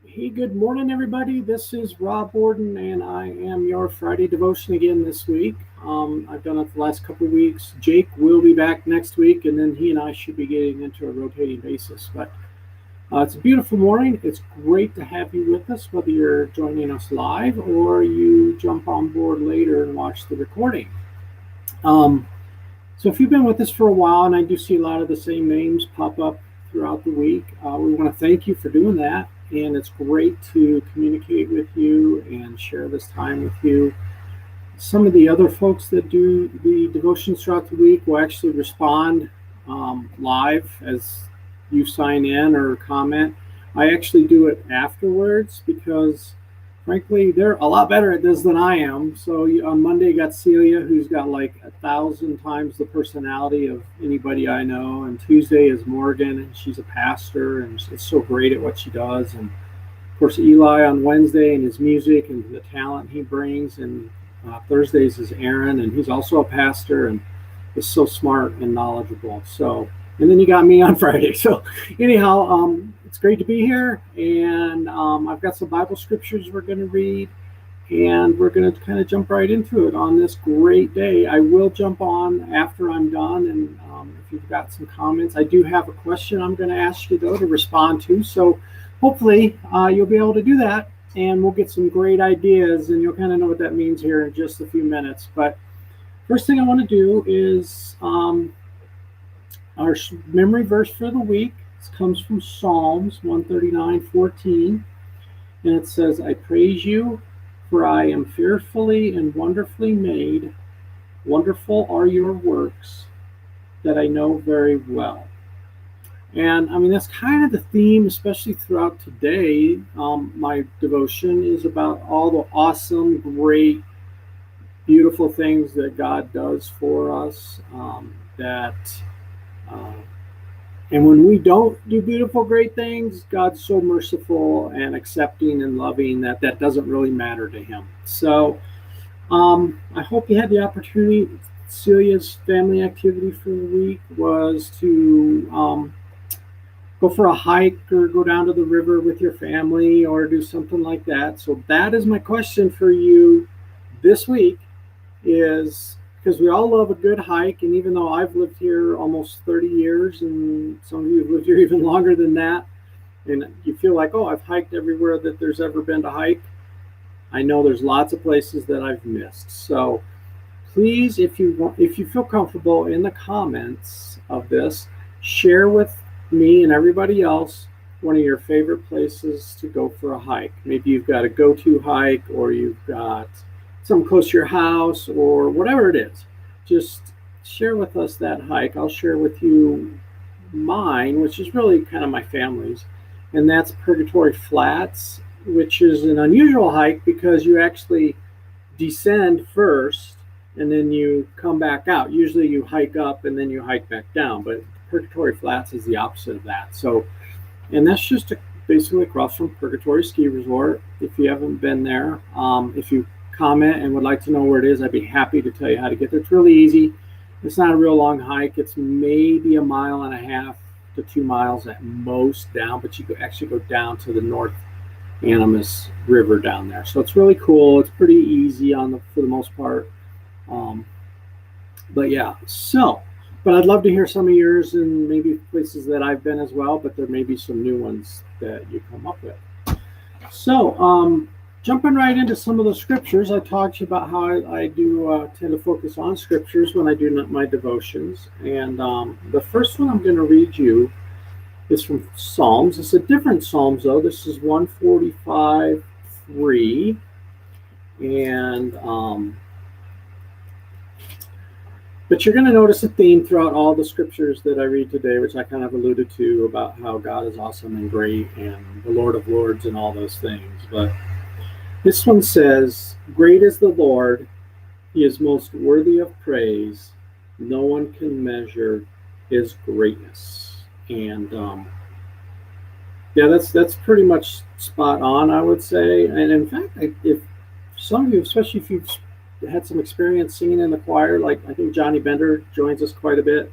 Hey, good morning, everybody. This is Rob Borden, and I am your Friday devotion again this week. I've done it the last couple of weeks. Jake will be back next week, and then he and I should be getting into a rotating basis. But it's a beautiful morning. It's great to have you with us, whether you're joining us live or you jump on board later and watch the recording. Um, so, if you've been with us for a while, and I do see a lot of the same names pop up throughout the week, we want to thank you for doing that. And it's great to communicate with you and share this time with you. Some of the other folks that do the devotions throughout the week will actually respond live as you sign in or comment. I actually do it afterwards because frankly, they're a lot better at this than I am. So on Monday, you got Celia, who's got like 1,000 times the personality of anybody I know. And Tuesday is Morgan, and she's a pastor, and it's so great at what she does. And of course, Eli on Wednesday and his music and the talent he brings. And Thursdays is Aaron, and he's also a pastor and is so smart and knowledgeable. So, and then you got me on Friday. So, anyhow, it's great to be here, and I've got some Bible scriptures we're going to read, and we're going to kind of jump right into it on this great day. I will jump on after I'm done, and if you've got some comments, I do have a question I'm going to ask you though to respond to. So, hopefully, you'll be able to do that, and we'll get some great ideas, and you'll kind of know what that means here in just a few minutes. But first thing I want to do is our memory verse for the week. This comes from Psalms 139:14, and it says, I praise you, for I am fearfully and wonderfully made. Wonderful are your works that I know very well. And I mean, that's kind of the theme, especially throughout today. My devotion is about all the awesome, great, beautiful things that God does for us. Uh, and when we don't do beautiful, great things, God's so merciful and accepting and loving that that doesn't really matter to Him. So I hope you had the opportunity. Celia's family activity for the week was to go for a hike or go down to the river with your family or do something like that. So that is my question for you this week is because we all love a good hike. And even though I've lived here almost 30 years and some of you have lived here even longer than that, and you feel like, oh, I've hiked everywhere that there's ever been to hike, I know there's lots of places that I've missed. So please, if you feel comfortable in the comments of this, share with me and everybody else one of your favorite places to go for a hike. Maybe you've got a go-to hike, or you've got something close to your house, or whatever it is. Just share with us that hike. I'll share with you mine, which is really kind of my family's, and that's Purgatory Flats, which is an unusual hike because you actually descend first and then you come back out. Usually you hike up and then you hike back down, but Purgatory Flats is the opposite of that. So, and that's just basically across from Purgatory Ski Resort. If you haven't been there, if you comment and would like to know where it is, I'd be happy to tell you how to get there. It's really easy. It's not a real long hike. It's maybe 1.5 to 2 miles at most down, but you could actually go down to the North Animas River down there. So it's really cool. It's pretty easy for the most part. But yeah, but I'd love to hear some of yours and maybe places that I've been as well, but there may be some new ones that you come up with. So, jumping right into some of the scriptures, I talked to you about how I do tend to focus on scriptures when I do my devotions. And the first one I'm going to read you is from Psalms. It's a different Psalms, though. This is 145:3. And but you're going to notice a theme throughout all the scriptures that I read today, which I kind of alluded to about how God is awesome and great and the Lord of Lords and all those things. But this one says, great is the Lord. He is most worthy of praise. No one can measure his greatness. And yeah, that's pretty much spot on, I would say. And in fact, if some of you, especially if you've had some experience singing in the choir, like I think Johnny Bender joins us quite a bit.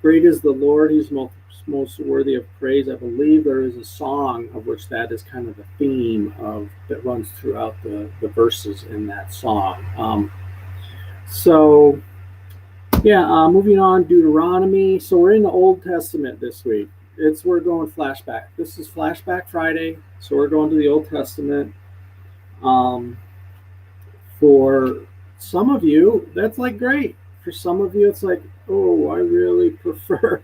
Great is the Lord. He's most most worthy of praise. I believe there is a song of which that is kind of the theme of that runs throughout the verses in that song. So yeah, moving on, Deuteronomy. So we're in the Old Testament this week. We're going flashback. This is Flashback Friday, so we're going to the Old Testament. For some of you, that's like great. For some of you, it's like, oh, I really prefer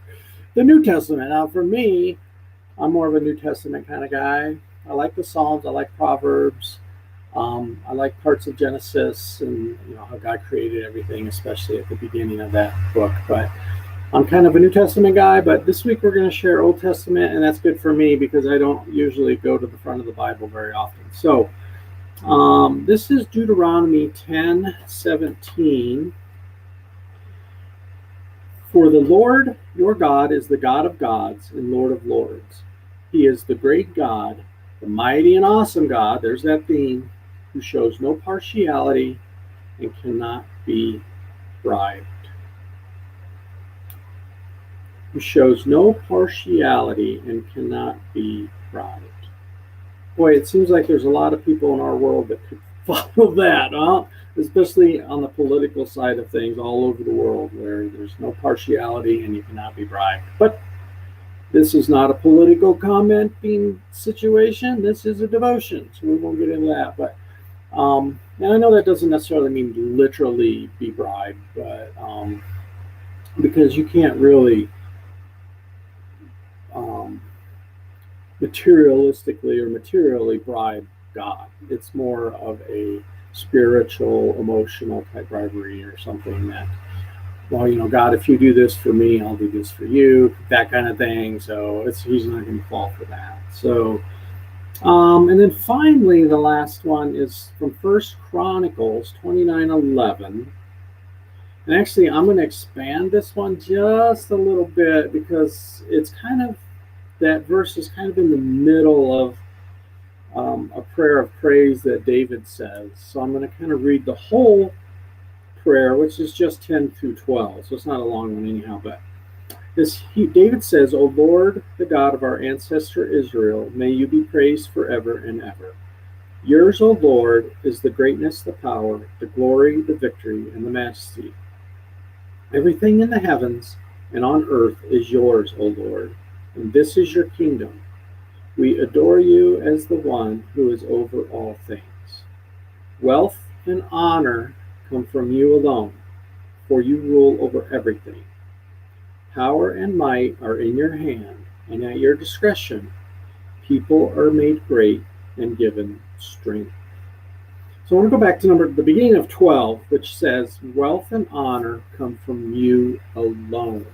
the New Testament. Now, for me, I'm more of a New Testament kind of guy. I like the Psalms. I like Proverbs. I like parts of Genesis and how God created everything, especially at the beginning of that book. But I'm kind of a New Testament guy. But this week we're going to share Old Testament, and that's good for me because I don't usually go to the front of the Bible very often. So this is Deuteronomy 10:17. For the Lord your God is the God of gods and Lord of lords. He is the great God, the mighty and awesome God. There's that theme. Who shows no partiality and cannot be bribed. Who shows no partiality and cannot be bribed. Boy, it seems like there's a lot of people in our world that could follow that, huh? Especially on the political side of things all over the world where there's no partiality and you cannot be bribed. But this is not a political commenting situation. This is a devotion, so we won't get into that. But and I know that doesn't necessarily mean literally be bribed, but because you can't really materialistically or materially bribe God. It's more of a spiritual, emotional type bribery or something that, well, God, if you do this for me, I'll do this for you, that kind of thing. So he's not going to fall for that. So, and then finally, the last one is from First Chronicles 29:11. And actually, I'm going to expand this one just a little bit because it's kind of, that verse is kind of in the middle of a prayer of praise that David says. So I'm going to kind of read the whole prayer, which is just 10 through 12. So it's not a long one anyhow, but David says, O Lord, the God of our ancestor Israel, may you be praised forever and ever. Yours, O Lord, is the greatness, the power, the glory, the victory, and the majesty. Everything in the heavens and on earth is yours, O Lord, and this is your kingdom. We adore you as the one who is over all things. Wealth and honor come from you alone, for you rule over everything. Power and might are in your hand, and at your discretion, people are made great and given strength. So I want to go back to the beginning of 12, which says, wealth and honor come from you alone.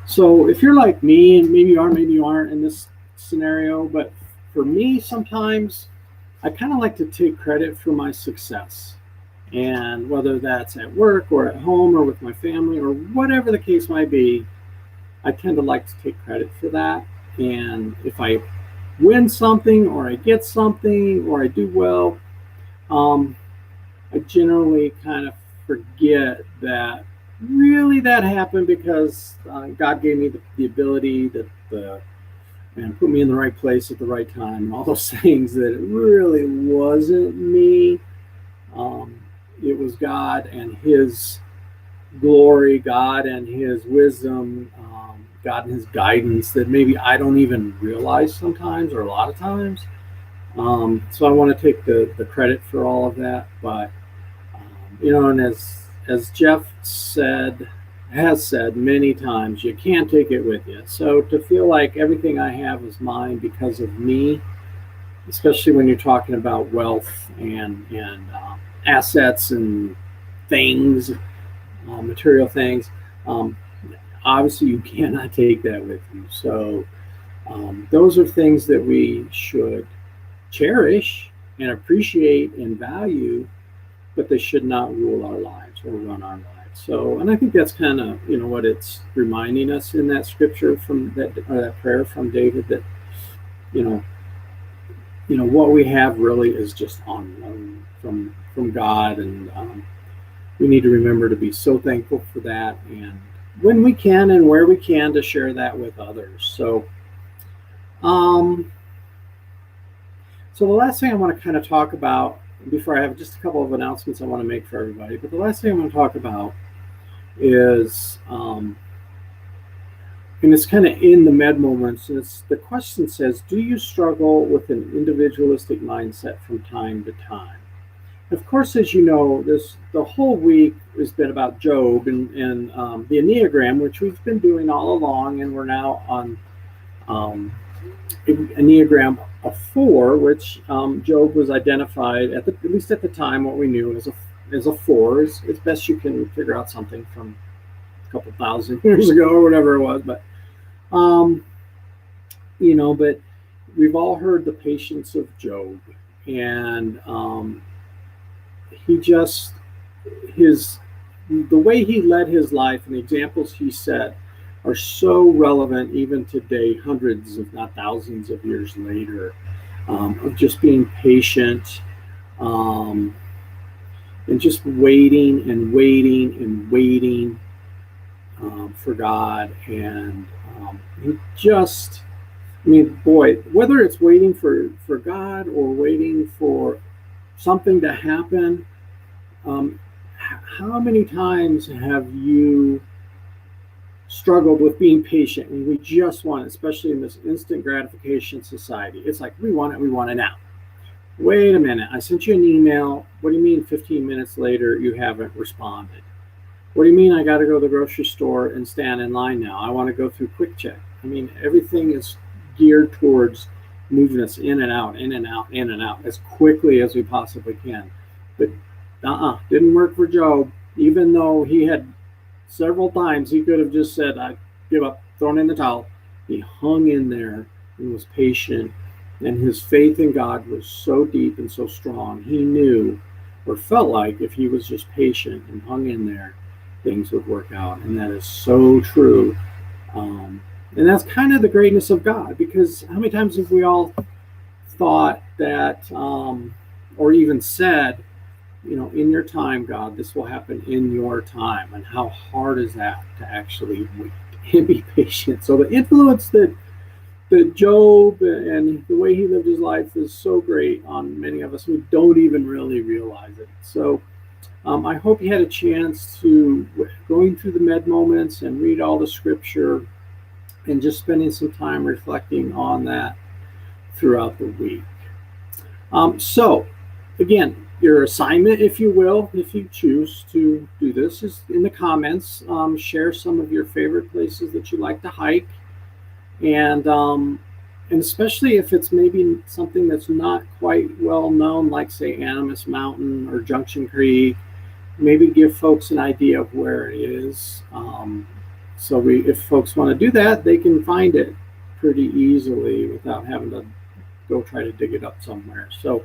So if you're like me, and maybe you aren't in this scenario, but for me, sometimes I kind of like to take credit for my success. And whether that's at work or at home or with my family or whatever the case might be, I tend to like to take credit for that. And if I win something or I get something or I do well, I generally kind of forget that really that happened because God gave me the ability and put me in the right place at the right time and all those things, that it really wasn't me. It was God and his glory, God and his wisdom, God and his guidance that maybe I don't even realize sometimes or a lot of times. So I want to take the credit for all of that. But, and as Jeff has said many times, you can't take it with you. So to feel like everything I have is mine because of me, especially when you're talking about wealth and assets and things, material things, obviously you cannot take that with you. So those are things that we should cherish and appreciate and value, but they should not rule our lives or run our lives. So, and I think that's kind of what it's reminding us in that scripture from that prayer from David, that what we have really is just on from God, and we need to remember to be so thankful for that, and when we can and where we can to share that with others. Um, so the last thing I want to kind of talk about before I have just a couple of announcements I want to make for everybody, but the last thing I want to talk about is, and it's kind of in the med moments, and it's, the question says, do you struggle with an individualistic mindset from time to time? Of course, as you know, the whole week has been about Job and the Enneagram, which we've been doing all along, and we're now on Enneagram of 4, which Job was identified at least at the time, what we knew as a 4, as best you can figure out something from a couple thousand years ago or whatever it was, but but we've all heard the patience of Job, and he just the way he led his life and the examples he set are so relevant even today, hundreds, if not thousands of years later, of just being patient, and just waiting and waiting and waiting for God. And he just, I mean, boy, whether it's waiting for God or waiting for something to happen, how many times have you struggled with being patient? And we just want it, especially in this instant gratification society. It's like, we want it now. Wait a minute, I sent you an email. What do you mean 15 minutes later you haven't responded? What do you mean I got to go to the grocery store and stand in line now? I want to go through Quick Check. I mean, everything is geared towards moving us in and out, in and out, in and out as quickly as we possibly can. But didn't work for Job. Even though he had several times he could have just said, I give up, thrown in the towel. He hung in there and was patient, and his faith in God was so deep and so strong. He knew, or felt like, if he was just patient and hung in there, things would work out. And that is so true. And that's kind of the greatness of God, because how many times have we all thought that, or even said, in your time, God, this will happen in your time. And how hard is that to actually wait and be patient? So the influence that Job and the way he lived his life is so great on many of us. We don't even really realize it. So I hope you had a chance to going through the med moments and read all the scripture and just spending some time reflecting on that throughout the week. So again, your assignment, if you will, if you choose to do this, is in the comments. Share some of your favorite places that you like to hike, and especially if it's maybe something that's not quite well known, like say Animas Mountain or Junction Creek. Maybe give folks an idea of where it is. So if folks want to do that, they can find it pretty easily without having to go try to dig it up somewhere. So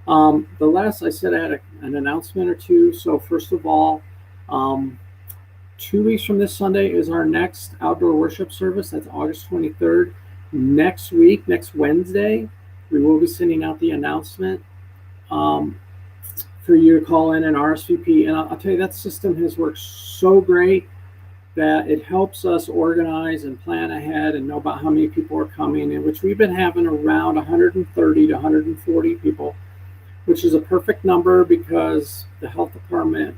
the last, I said I had an announcement or two. So first of all, 2 weeks from this Sunday is our next outdoor worship service. That's August 23rd. Next week, next Wednesday, we will be sending out the announcement for you to call in and RSVP. And I'll tell you, that system has worked so great that it helps us organize and plan ahead and know about how many people are coming, in which we've been having around 130 to 140 people, which is a perfect number because the health department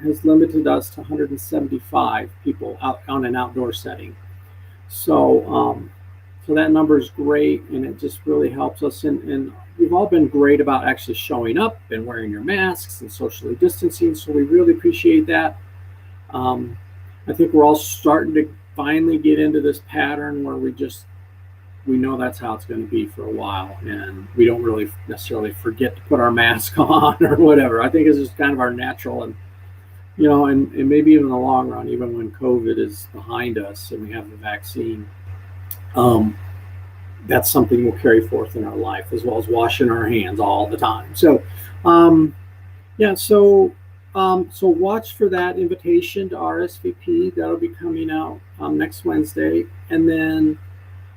has limited us to 175 people out on an outdoor setting. So that number is great, and it just really helps us. And you've all been great about actually showing up and wearing your masks and socially distancing, so we really appreciate that. I think we're all starting to finally get into this pattern where we know that's how it's going to be for a while, and we don't really necessarily forget to put our mask on or whatever. I think it's just kind of our natural, and and maybe even in the long run, even when COVID is behind us and we have the vaccine, that's something we'll carry forth in our life, as well as washing our hands all the time. So so watch for that invitation to RSVP. That'll be coming out next Wednesday. And then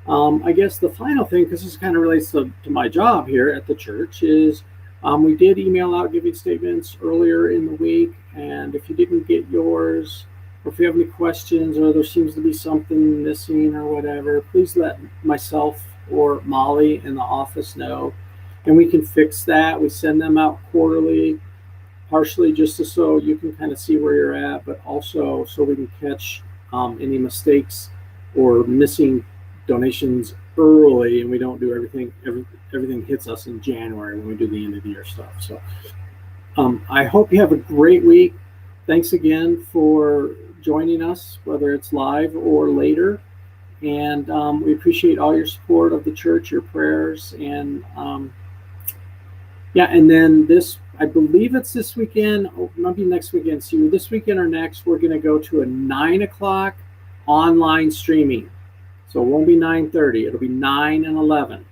I guess the final thing, because this kind of relates to my job here at the church, is we did email out giving statements earlier in the week. And if you didn't get yours, or if you have any questions or there seems to be something missing or whatever, please let myself or Molly in the office know, and we can fix that. We send them out quarterly, partially just so you can kind of see where you're at, but also so we can catch any mistakes or missing donations early, and we don't do everything hits us in January when we do the end of the year stuff. So I hope you have a great week. Thanks again for joining us, whether it's live or later. And we appreciate all your support of the church, your prayers, and and then I believe it's this weekend, or maybe next weekend. See, this weekend or next, we're going to go to a 9 o'clock online streaming. So it won't be 9:30. It'll be 9 and 11.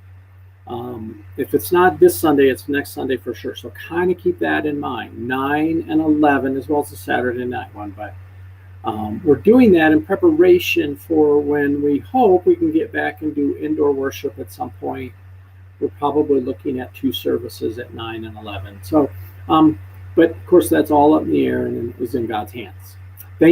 If it's not this Sunday, it's next Sunday for sure. So kind of keep that in mind. 9 and 11, as well as the Saturday night one. But we're doing that in preparation for when we hope we can get back and do indoor worship at some point. We're probably looking at 2 services at 9 and 11. So, but of course, that's all up in the air and is in God's hands.